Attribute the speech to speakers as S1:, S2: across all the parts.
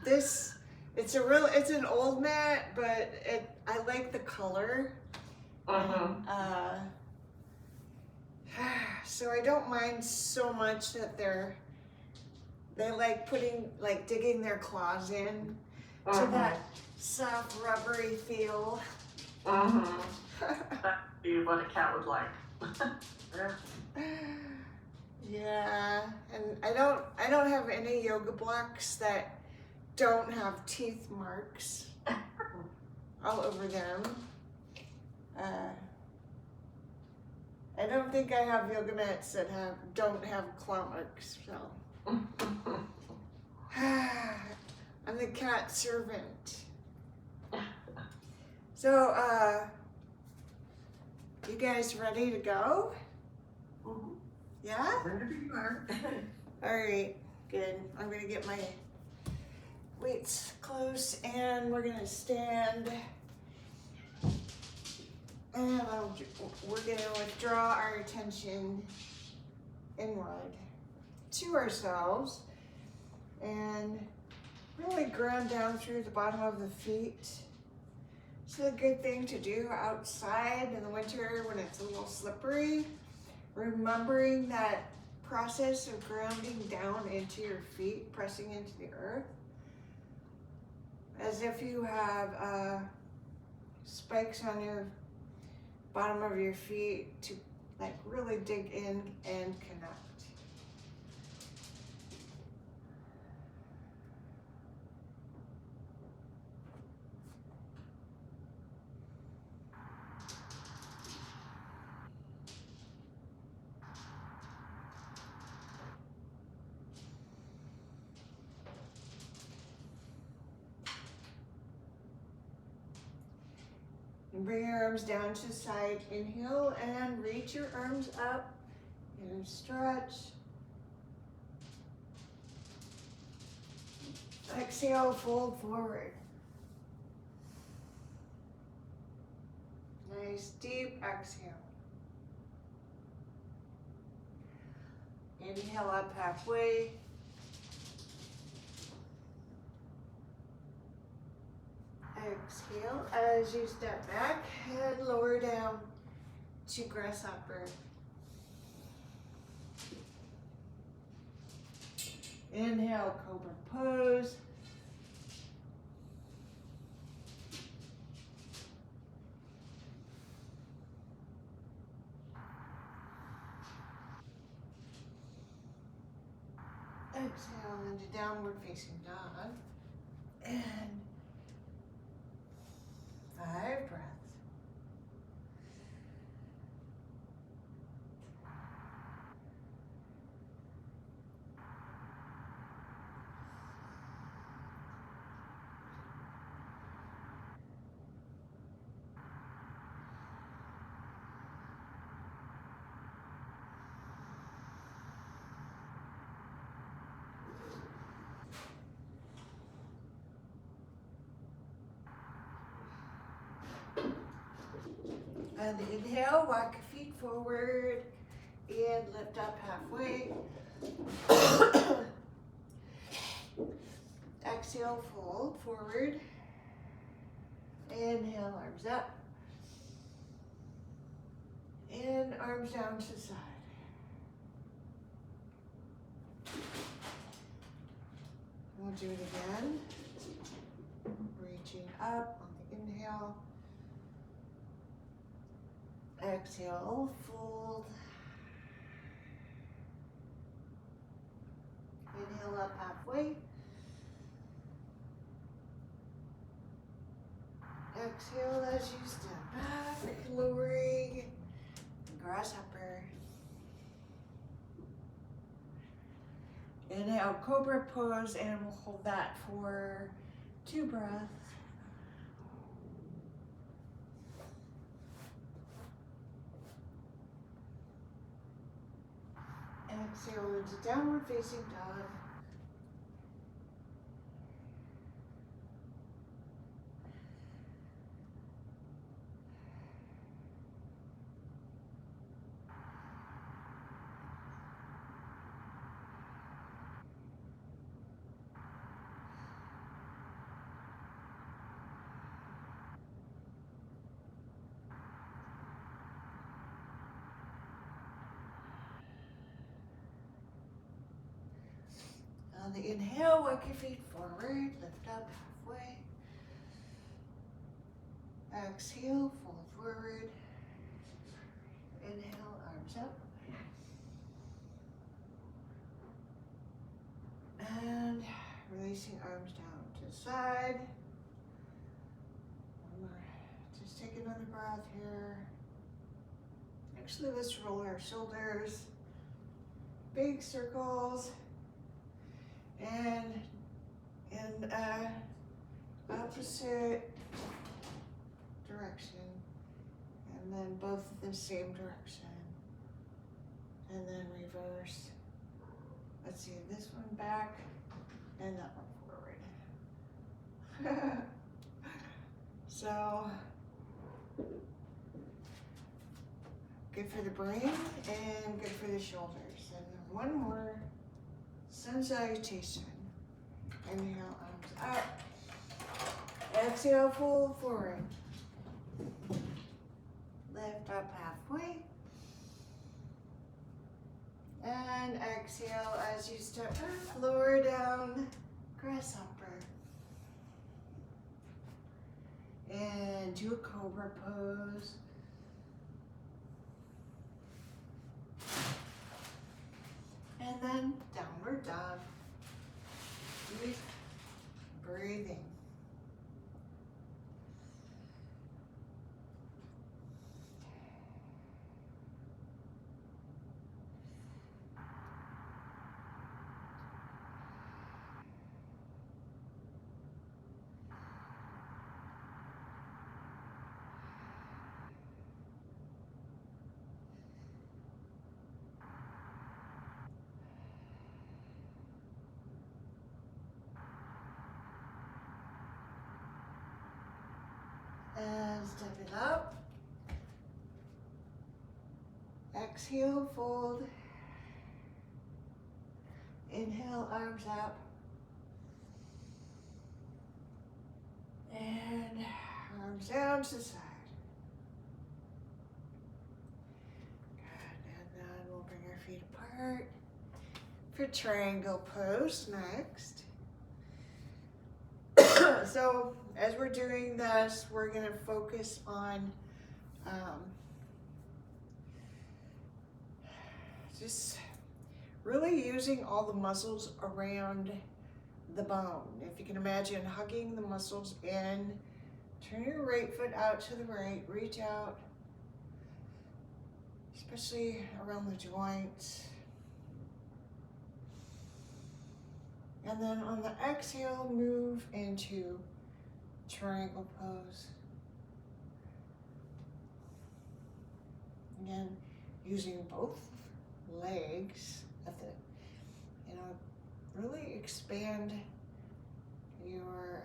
S1: This, it's an old mat, but I like the color.
S2: Uh-huh.
S1: So I don't mind so much that they like digging their claws in to that soft rubbery feel.
S2: That'd be what a cat would like. Yeah.
S1: Yeah, and I don't have any yoga blocks that don't have teeth marks all over them. I don't think I have yoga mats that don't have claw marks, so. I'm the cat servant. So, you guys ready to go? Yeah?
S2: Wherever you are.
S1: All right, good. I'm gonna get my weights close and we're gonna stand. And we're gonna withdraw our attention inward to ourselves and really ground down through the bottom of the feet. It's a good thing to do outside in the winter when it's a little slippery. Remembering that process of grounding down into your feet, pressing into the earth, as if you have spikes on your bottom of your feet to like really dig in and connect. And bring your arms down to the side. Inhale and reach your arms up and stretch. Exhale, fold forward. Nice deep exhale. Inhale up halfway. Exhale as you step back, head lower down to grasshopper. Inhale, cobra pose. Exhale into downward facing dog. And 5 breaths. And inhale, walk your feet forward and lift up halfway. Exhale, fold forward. Inhale, arms up. And arms down to the side. We'll do it again. Reaching up on the inhale. Exhale, fold. Inhale up halfway. Exhale as you step back, lowering, grasshopper. Inhale, cobra pose, and we'll hold that for 2 breaths. Exhale into downward facing dog. On the inhale, walk your feet forward, lift up halfway. Exhale, fold forward. Inhale, arms up. And releasing arms down to the side. One more. Just take another breath here. Actually, let's roll our shoulders. Big circles. And in opposite direction. And then both the same direction. And then reverse. Let's see, this one back and that one forward. So, good for the brain and good for the shoulders. And then one more sun salutation. Inhale, arms up. Exhale, fold forward. Lift up halfway. And exhale as you step lower down, grasshopper. And do a cobra pose. And then downward dog. Deep breathing. And step it up. Exhale, fold. Inhale, arms up. And arms down to the side. Good, and then we'll bring our feet apart for triangle pose next. So as we're doing this, we're going to focus on just really using all the muscles around the bone. If you can imagine hugging the muscles in, turn your right foot out to the right, reach out, especially around the joints. And then on the exhale, move into triangle pose. Again, using both legs at the, really expand your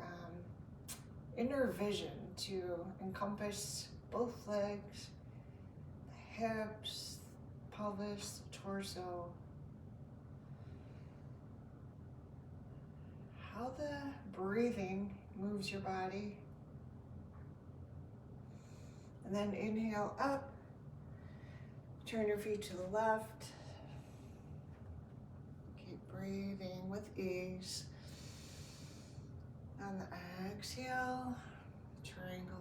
S1: inner vision to encompass both legs, the hips, pelvis, the torso. How the breathing moves your body. And then inhale up, turn your feet to the left. Keep breathing with ease. On the exhale, triangle.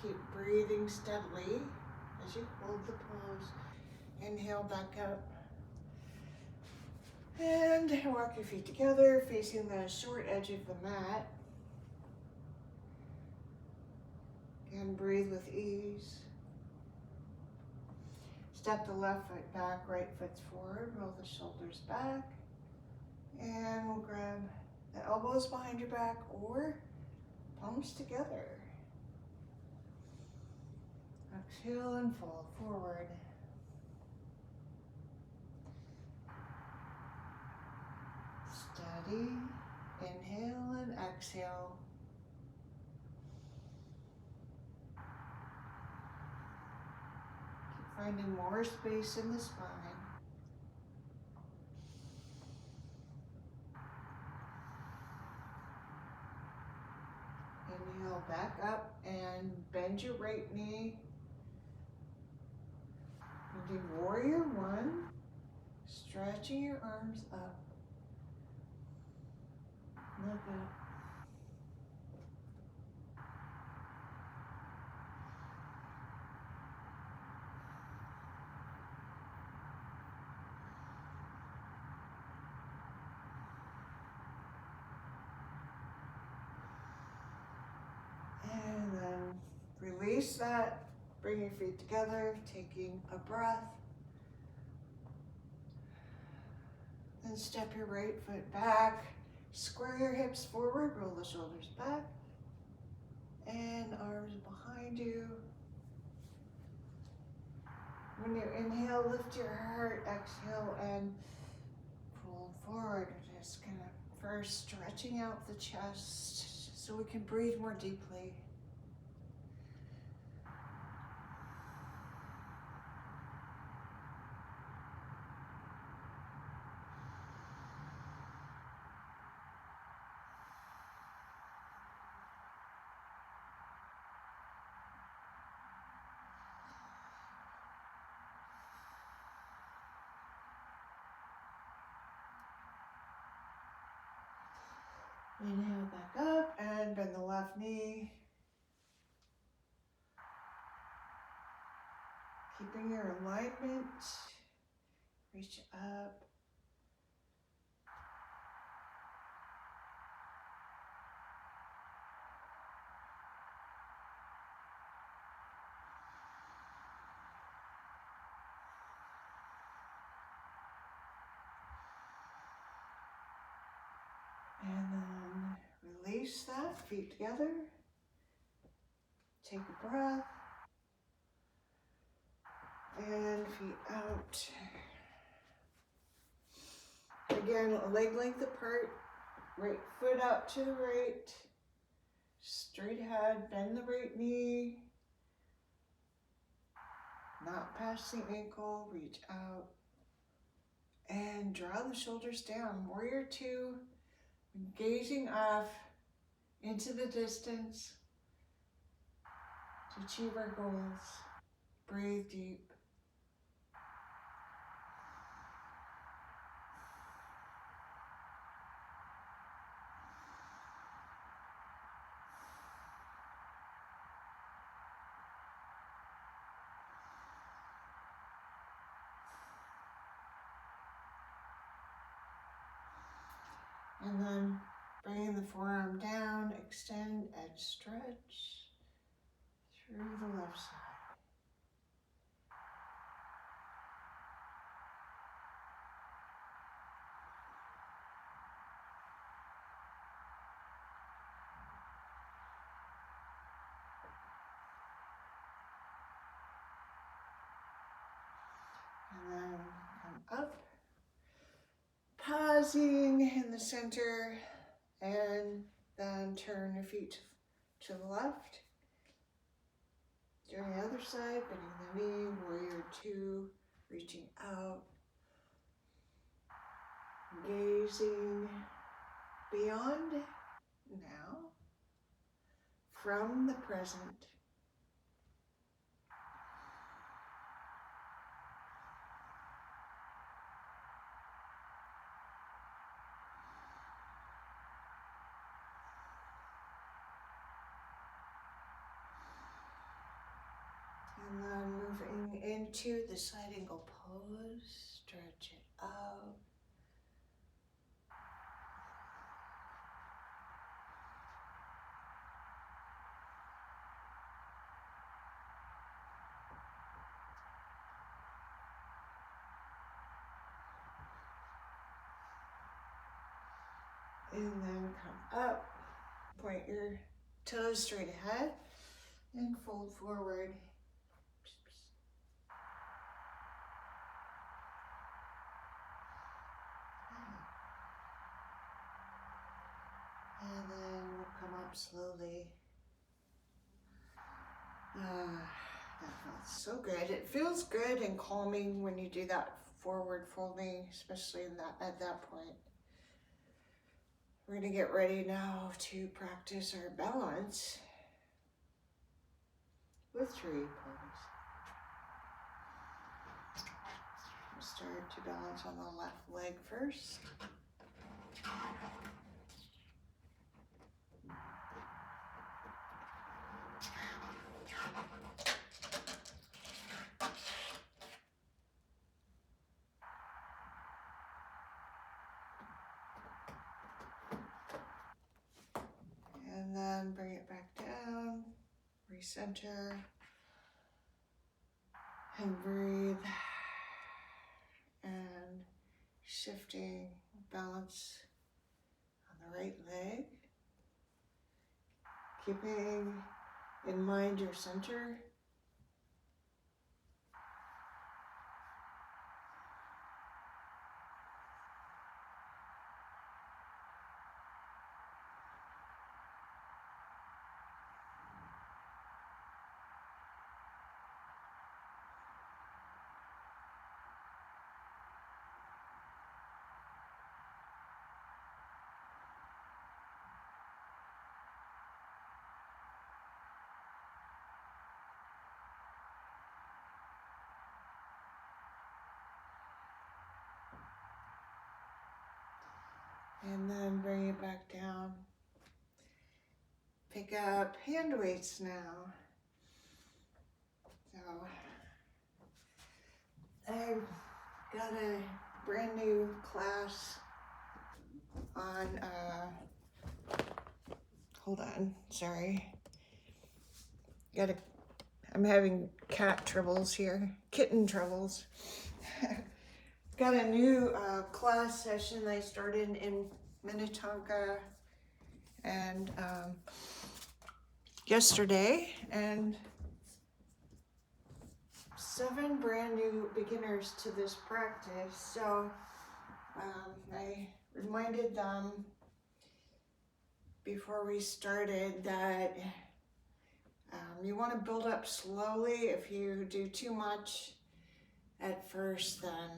S1: Keep breathing steadily as you hold the pose. Inhale back up. And walk your feet together, facing the short edge of the mat. And breathe with ease. Step the left foot back, right foot's forward, roll the shoulders back. And we'll grab the elbows behind your back or palms together. Exhale and fall forward. Steady. Inhale and exhale. finding more space in the spine. Inhale back up and bend your right knee. You do warrior one, stretching your arms up. Look up. And then release that. Bring your feet together, taking a breath. Then step your right foot back. Square your hips forward, roll the shoulders back. And arms behind you. When you inhale, lift your heart. Exhale and pull forward. Just kind of first stretching out the chest so we can breathe more deeply. Inhale back up and bend the left knee. Keeping your alignment. Reach up. And then release that, feet together. Take a breath. And feet out. Again, leg length apart. Right foot out to the right. Straight ahead, bend the right knee. Not past the ankle, reach out. And draw the shoulders down. Warrior two. Gazing off into the distance to achieve our goals. Breathe deep. And then bringing the forearm down, extend and stretch through the left side. And then come up, pausing in the center, and then turn your feet to the left. Doing the other side, bending the knee, warrior two, reaching out, gazing beyond now, from the present. And then moving into the side angle pose, stretch it out. And then come up, point your toes straight ahead, and fold forward. And then we'll come up slowly. That felt so good. It feels good and calming when you do that forward folding, especially at that point. We're gonna get ready now to practice our balance with tree pose. We'll start to balance on the left leg first. And then bring it back down, recenter, and breathe. And shifting balance on the right leg. Keeping in mind your center. And then bring it back down. Pick up hand weights now. So I've got a brand new class on, hold on, sorry. I'm having cat troubles here, kitten troubles. Got a new class session I started in Minnetonka and yesterday, and 7 brand new beginners to this practice. So I reminded them before we started that you want to build up slowly. If you do too much at first, then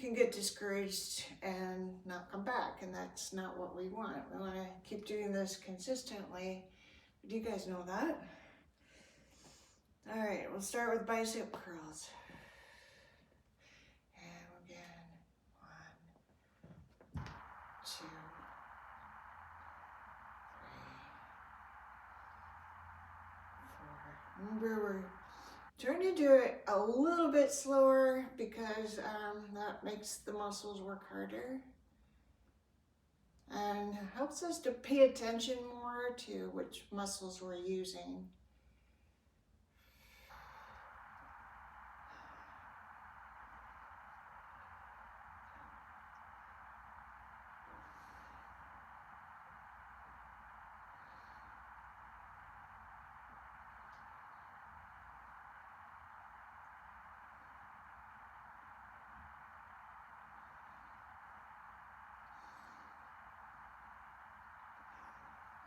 S1: can get discouraged and not come back, and that's not what we want. We want to keep doing this consistently. Do you guys know that? All right, we'll start with bicep curls. And again, 1, 2, 3, 4. Remember, we're trying to do it a little bit slower because that makes the muscles work harder and helps us to pay attention more to which muscles we're using.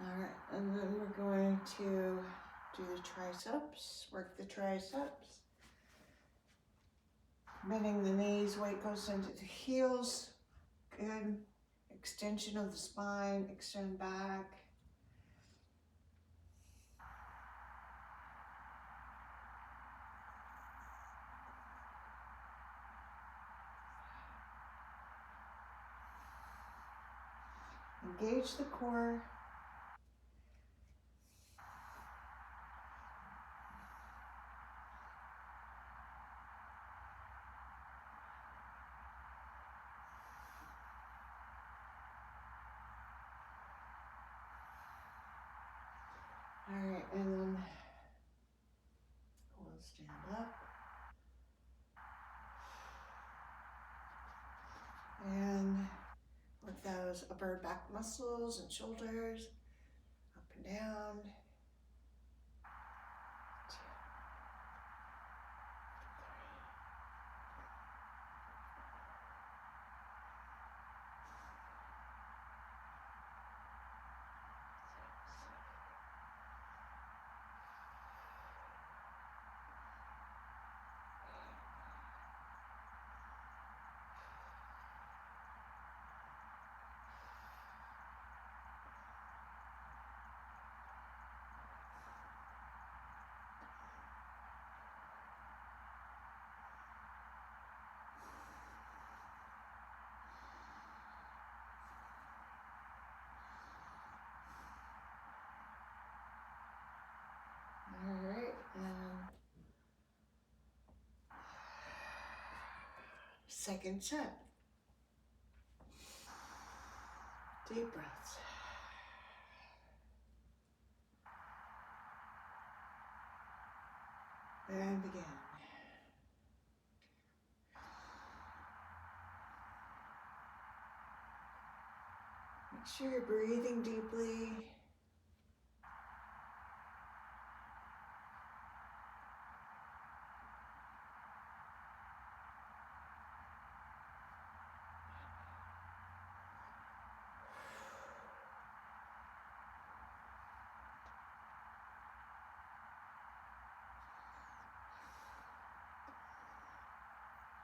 S1: All right, and then we're going to do the triceps, work the triceps. Bending the knees, weight goes into the heels. Good. Extension of the spine, extend back. Engage the core. All right, and then we'll stand up. And work those upper back muscles and shoulders, up and down. second set. Deep breaths. And begin. Make sure you're breathing deeply.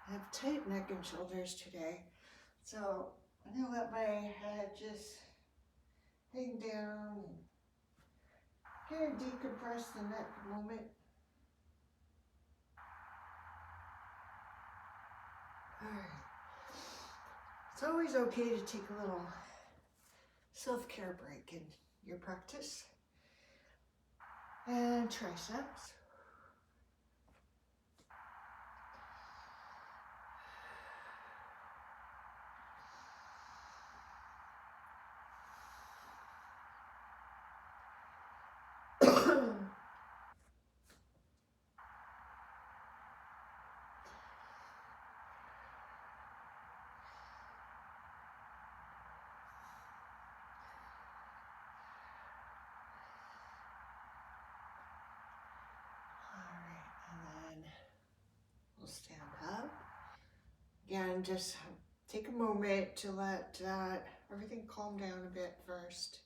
S1: I have tight neck and shoulders today, so I'm gonna let my head just hang down and kind of decompress the neck a moment. All right. It's always okay to take a little self-care break in your practice. And triceps. We'll stand up. Again, just take a moment to let everything calm down a bit first.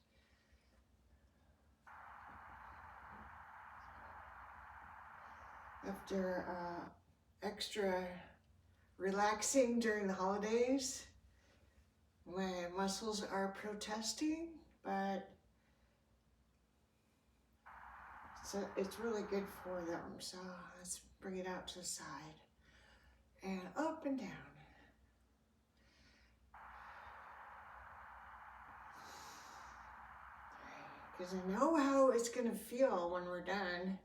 S1: After extra relaxing during the holidays, my muscles are protesting, but it's really good for them. So let's bring it out to the side and up and down. Because I know how it's going to feel when we're done.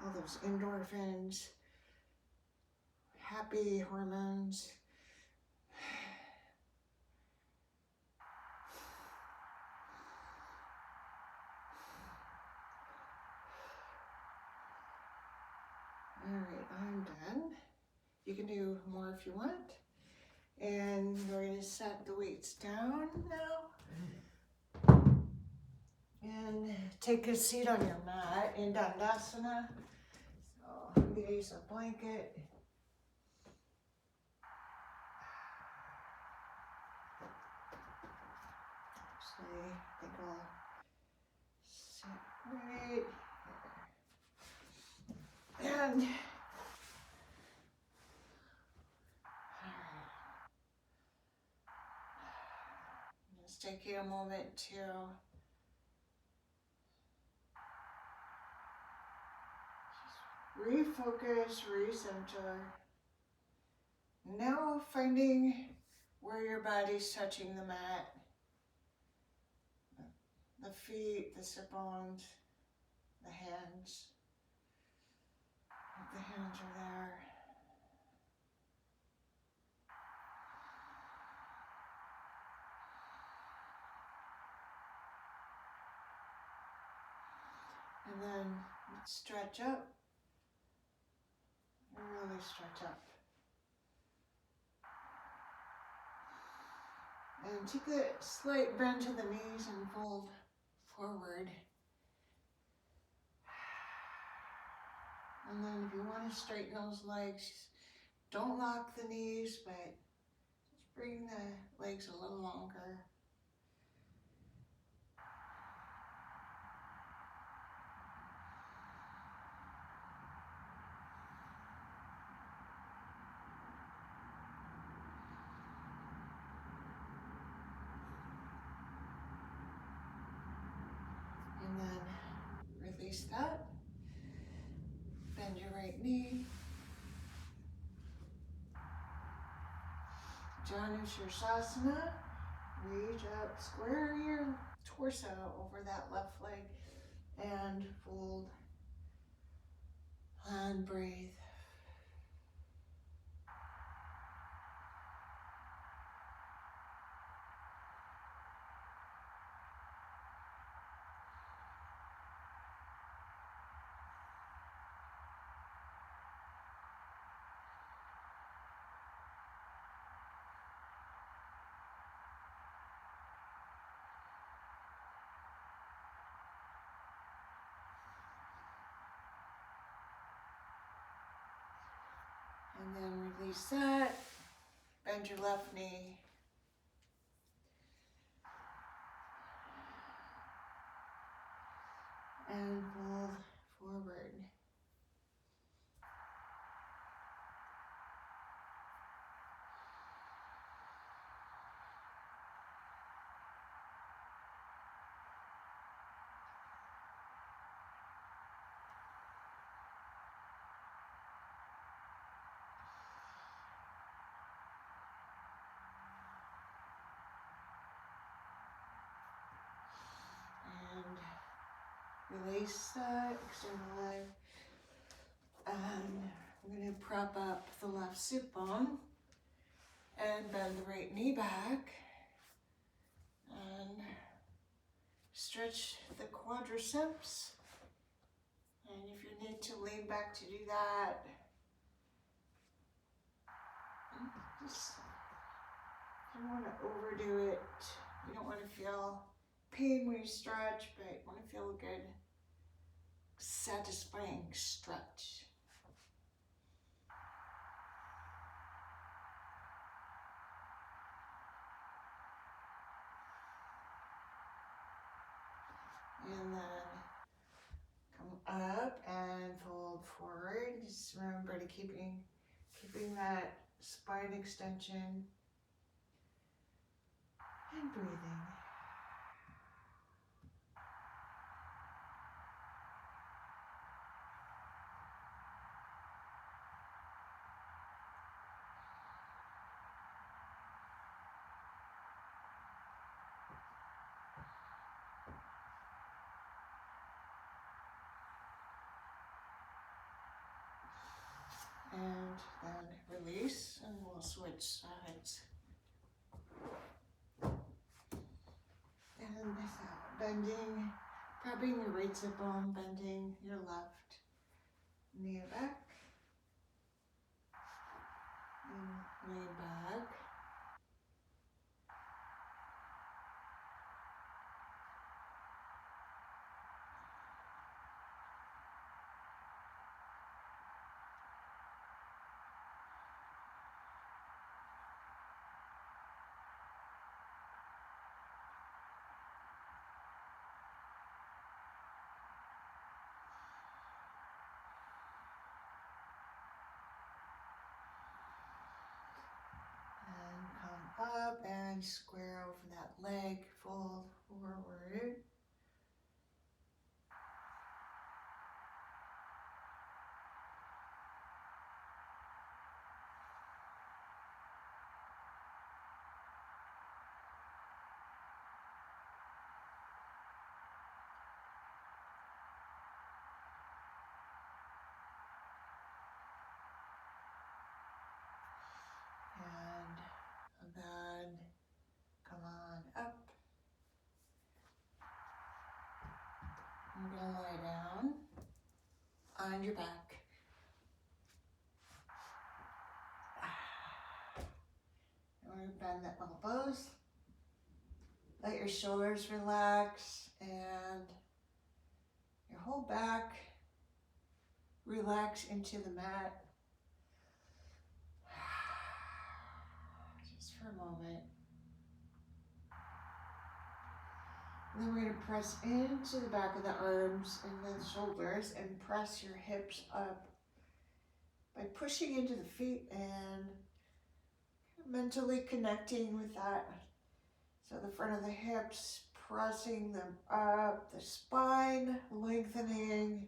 S1: All those endorphins, happy hormones. All right, I'm done. You can do more if you want. And we're going to set the weights down now. And take a seat on your mat in Dandasana. So I'm going to use a blanket. Actually, I think I'll sit right here. And just taking a moment to refocus, recenter. Now finding where your body's touching the mat. The feet, the sit bones, the hands. The hands are there. And then stretch up. And really stretch up. And take a slight bend to the knees and fold forward. And then if you want to straighten those legs, don't lock the knees, but just bring the legs a little longer. And then release that. Bend your right knee. Janu Sirsasana. Reach up, square your torso over that left leg and fold and breathe. And then release that. Bend your left knee. And fold forward. And release that, extend the leg. And I'm going to prop up the left sit bone and bend the right knee back and stretch the quadriceps. And if you need to lean back to do that, just you don't want to overdo it. You don't want to feel pain when you stretch, but you want to feel a good, satisfying stretch. And then come up and fold forward. Just remember to keeping that spine extension and breathing. And then release, and we'll switch sides. And bending, propping your right sit bone, bending your left knee back. And lean back. Up and square over that leg, fold forward. And then come on up. You're gonna lie down on your back. You're gonna bend the elbows. Let your shoulders relax and your whole back relax into the mat. Just for a moment. And then we're going to press into the back of the arms and the shoulders and press your hips up by pushing into the feet and mentally connecting with that. So the front of the hips, pressing them up, the spine lengthening,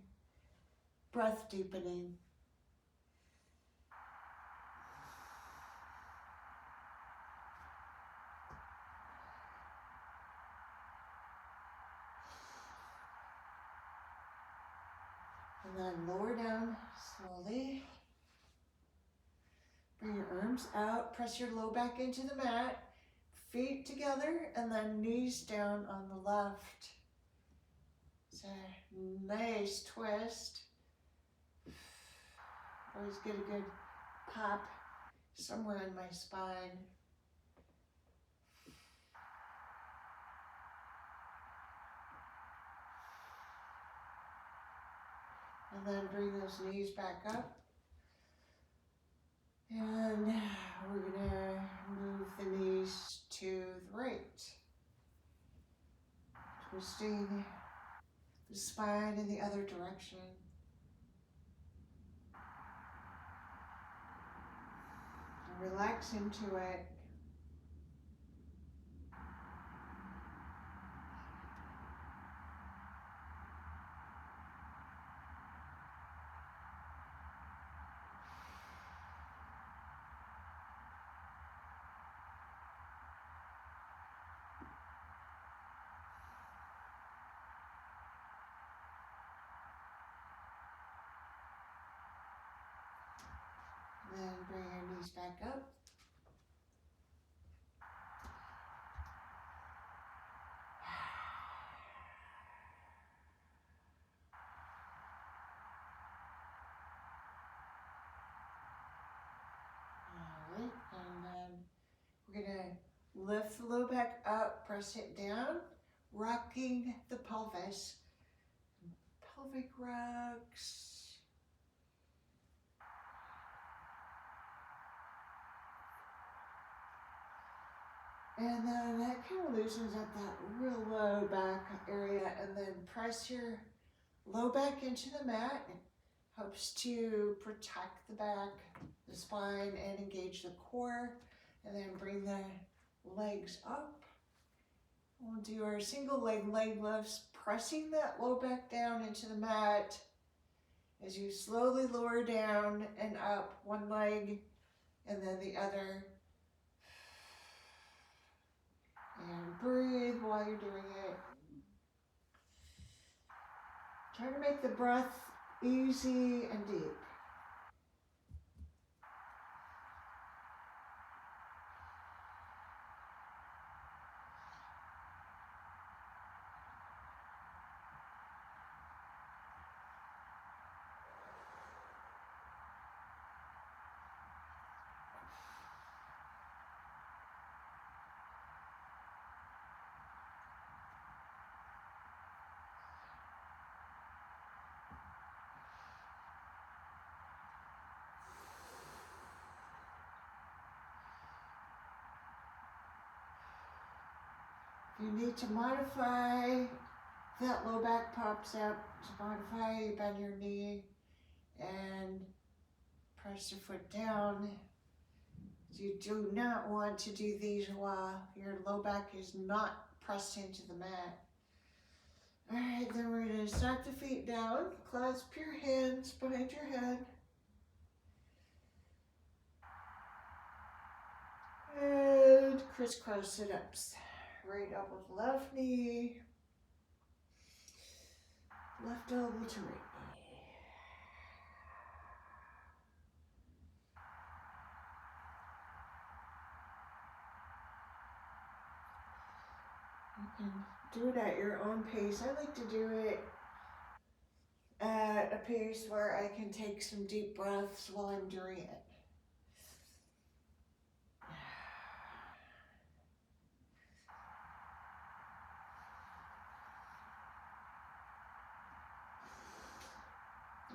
S1: breath deepening. And then lower down slowly. Bring your arms out, press your low back into the mat, feet together, and then knees down on the left. It's a nice twist. Always get a good pop somewhere in my spine. And then bring those knees back up. And we're gonna move the knees to the right. Twisting the spine in the other direction. And relax into it. Then bring your knees back up. All right, and then we're gonna lift the low back up, press it down, rocking the pelvis. Pelvic rocks. And then that kind of loosens up that real low back area, and then press your low back into the mat. It helps to protect the back, the spine, and engage the core. And then bring the legs up. We'll do our single leg lifts, pressing that low back down into the mat as you slowly lower down and up one leg and then the other. And breathe while you're doing it. Try to make the breath easy and deep. If you need to modify, that low back pops up, to modify, you bend your knee and press your foot down. You do not want to do these while your low back is not pressed into the mat. All right, then we're gonna stack the feet down, clasp your hands behind your head. And crisscross sit-ups. Right elbow to left knee, left elbow to right knee. You can do it at your own pace. I like to do it at a pace where I can take some deep breaths while I'm doing it.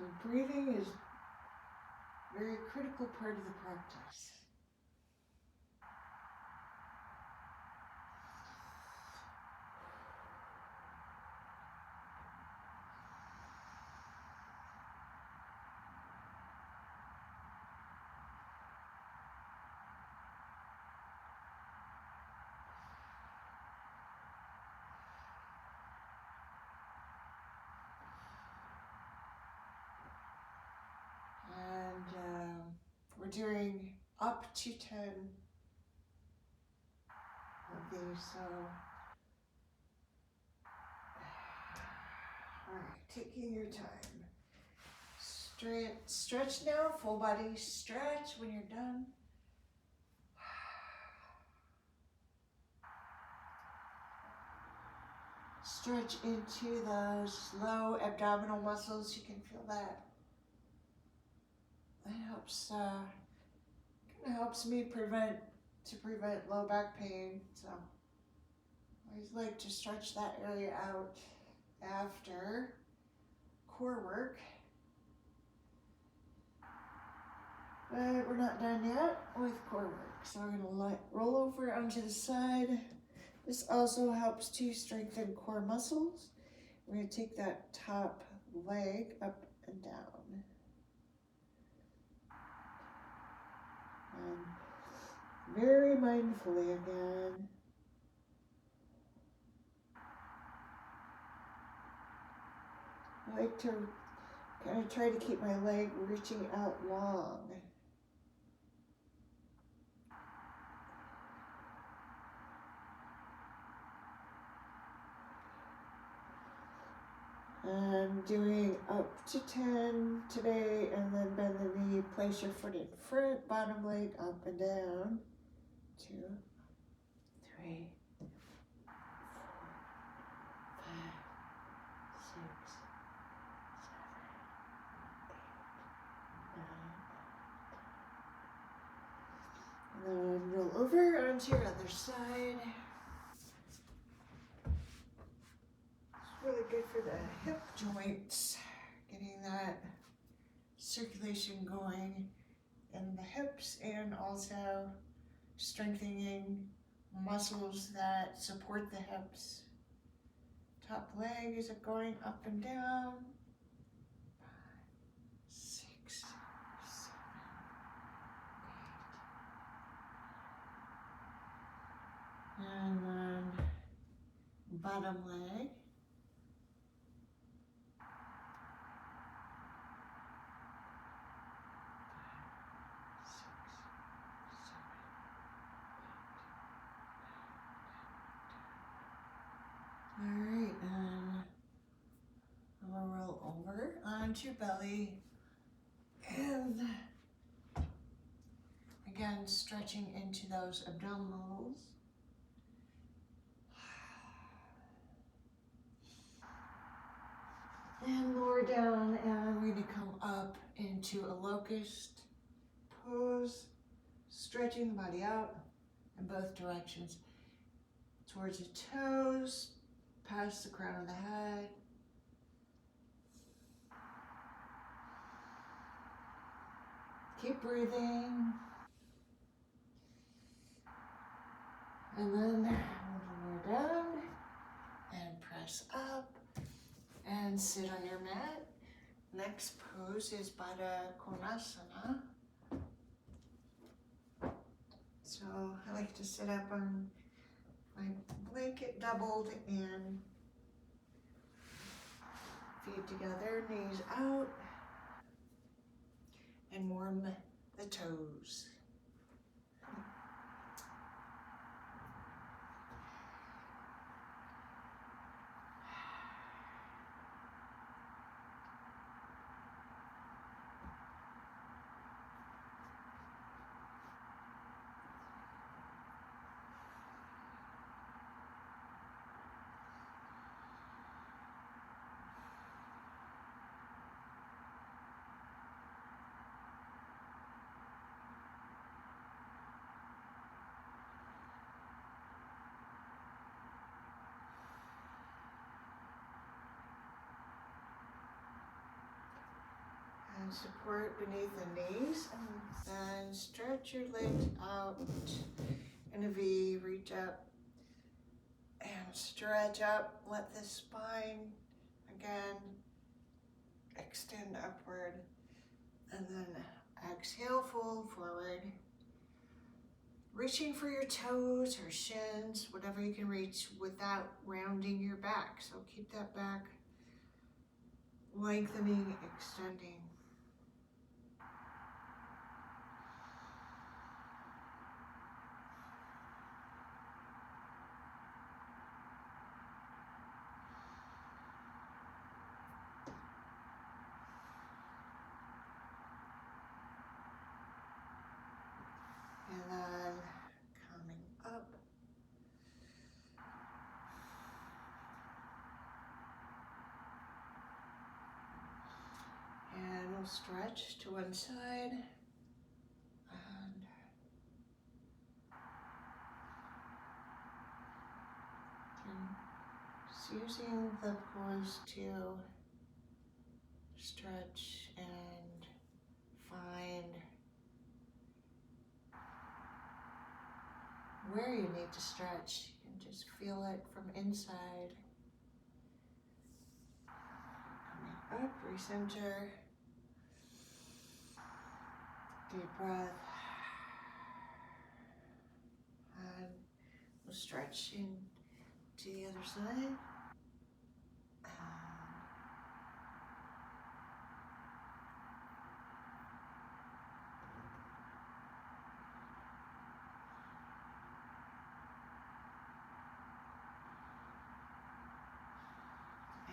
S1: And breathing is a very critical part of the practice. We're doing up to 10 of these, so all right, taking your time. Stretch now, full body stretch when you're done. Stretch into those low abdominal muscles. You can feel that. That helps. Kind of helps me prevent low back pain. So I always like to stretch that area out after core work. But we're not done yet with core work, so we're gonna roll over onto the side. This also helps to strengthen core muscles. We're gonna take that top leg up and down. And very mindfully again. I like to kind of try to keep my leg reaching out long. I'm doing up to 10 today, and then bend the knee, place your foot in front, bottom leg up and down. 2, 3, 4, 5, 6, 7, 8, 9, 10. And then roll over onto your other side. Really good for the hip joints, getting that circulation going in the hips and also strengthening muscles that support the hips. Top leg is going up and down. 5, 6, 7, 8. And then bottom leg. 5, 6, 7, 8, 9, 10. All right, and I'm gonna roll over onto belly, and again stretching into those abdominals. And lower down, and we're gonna come up into a locust pose, stretching the body out in both directions, towards the toes, past the crown of the head. Keep breathing. And then lower down and press up and sit on your mat. Next pose is Baddha Konasana. So I like to sit up on my blanket doubled and feet together, knees out, and warm the toes. And support beneath the knees, and then stretch your legs out in a V, reach up and stretch up. Let the spine again extend upward, and then exhale, fold forward, reaching for your toes or shins, whatever you can reach without rounding your back. So keep that back lengthening, extending. we'll stretch to one side and just using the pose to stretch and find where you need to stretch. You can just feel it from inside. Coming up, recenter. Deep breath. And we'll stretch in to the other side.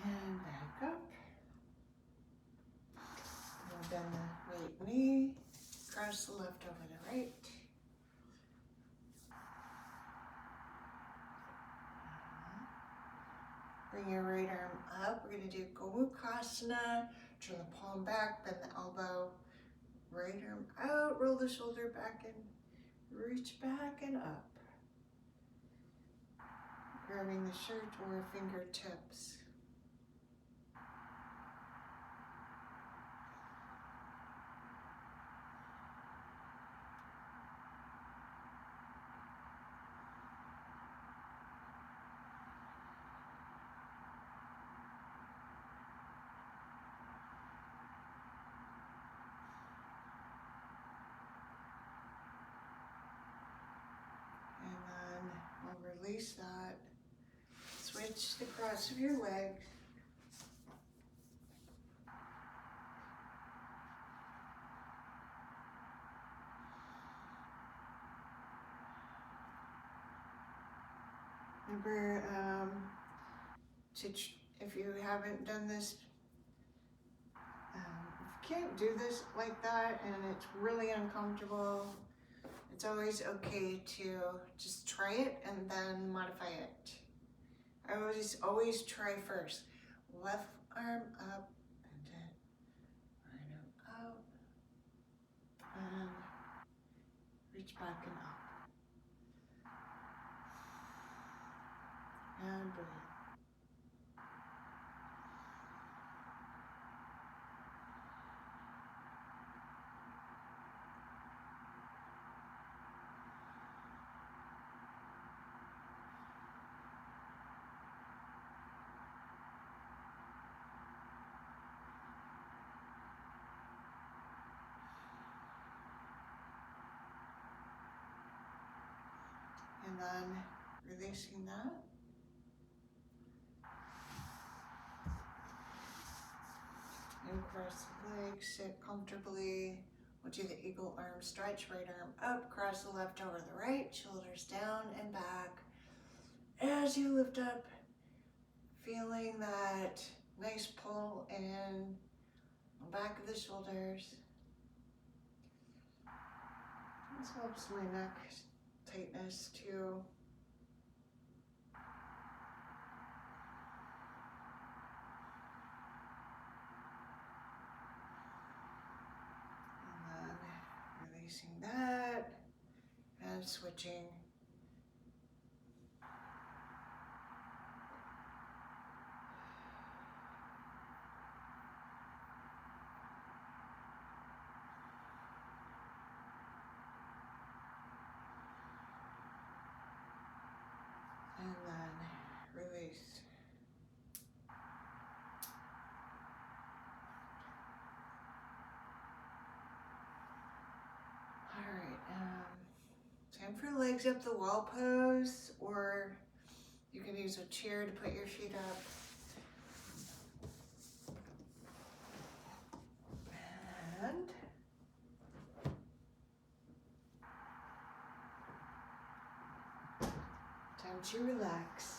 S1: And back up. We'll bend the right knee, cross the left over the right. Bring your right arm up. We're going to do Gomukhasana. Turn the palm back, bend the elbow. Right arm out, roll the shoulder back and reach back and up. Grabbing the shirt or fingertips. Release that. Switch the cross of your legs. Remember, if you haven't done this, if you can't do this like that and it's really uncomfortable, it's always okay to just try it and then modify it. I always try first. Left arm up, and then right arm out, and reach back and up. And breathe. And then releasing that. And cross the legs, sit comfortably. We'll do the eagle arm stretch, right arm up, cross the left over the right, shoulders down and back. As you lift up, feeling that nice pull in the back of the shoulders. This helps my neck tightness too. And then releasing that and switching. And then release. All right, time for legs up the wall pose, or you can use a chair to put your feet up. And time to relax.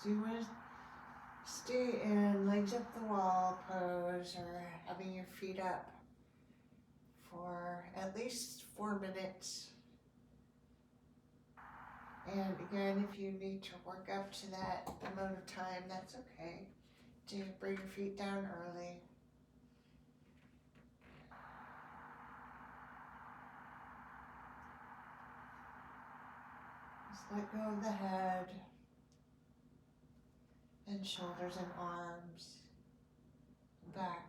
S1: So you want to stay in legs up the wall pose or having your feet up for at least 4 minutes. And again, if you need to work up to that amount of time, that's okay. Do bring your feet down early. Just let go of the head and shoulders and arms, back.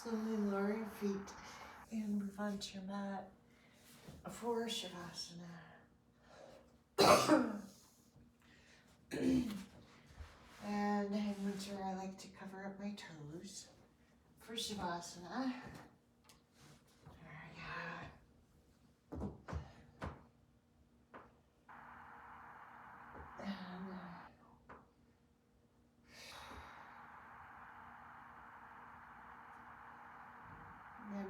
S1: Slowly lower your feet and move onto your mat for Shavasana. And in winter, I like to cover up my toes for Shavasana. There we go. And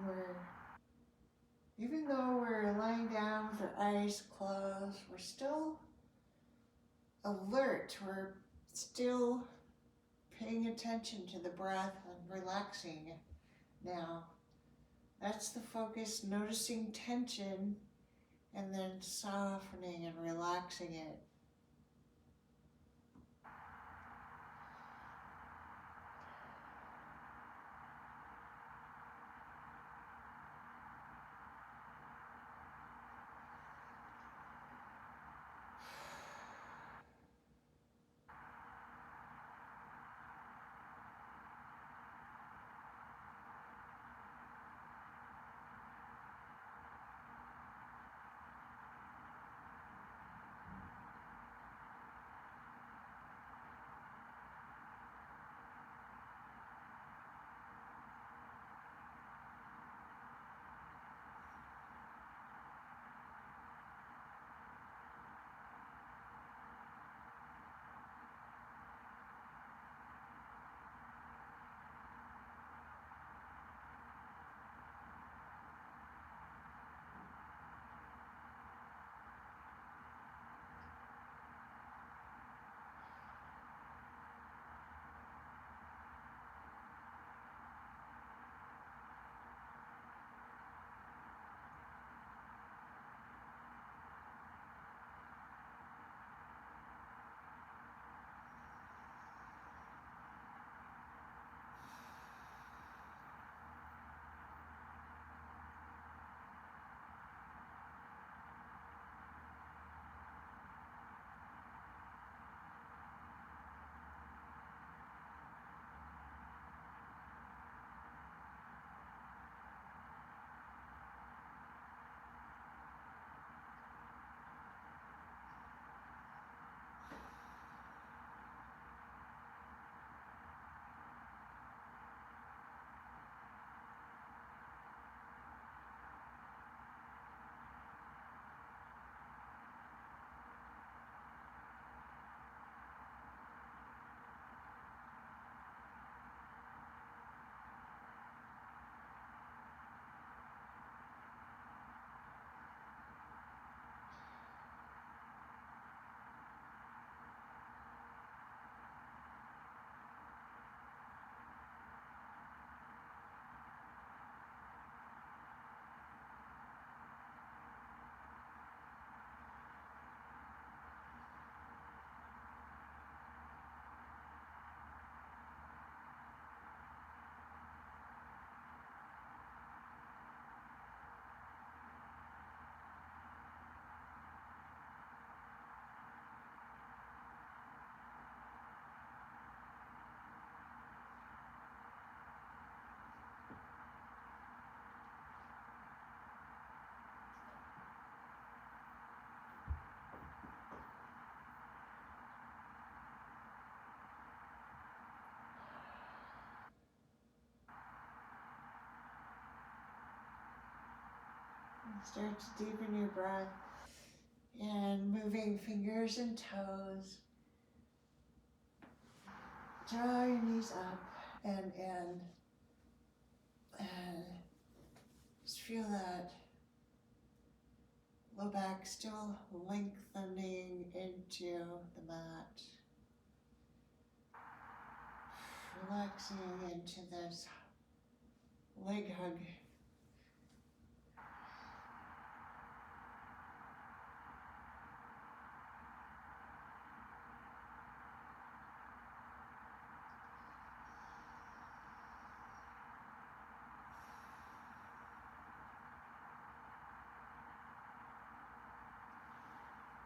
S1: even though we're lying down with our eyes closed, we're still alert. We're still paying attention to the breath and relaxing now. That's the focus, noticing tension and then softening and relaxing it. Start to deepen your breath and moving fingers and toes. Draw your knees up and in. And just feel that low back still lengthening into the mat. Relaxing into this leg hug.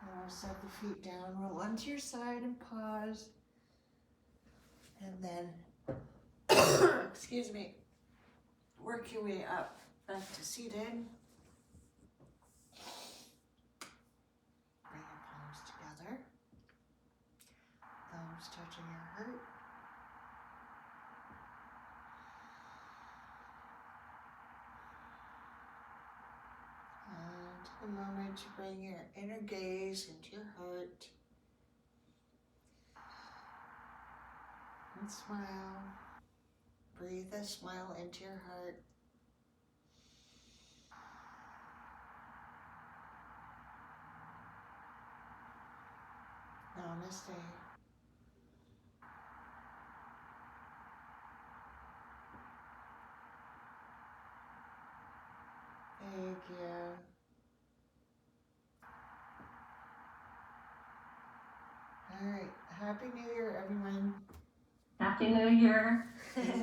S1: Now set the feet down, roll onto your side and pause. And then, excuse me, work your way up back to seated. Bring your palms together. Thumbs touching your heart. And take a moment to bring your inner gaze into your heart. And smile. Breathe a smile into your heart. Namaste. Thank you. All right. Happy New Year, everyone.
S2: Happy New Year.
S1: Thank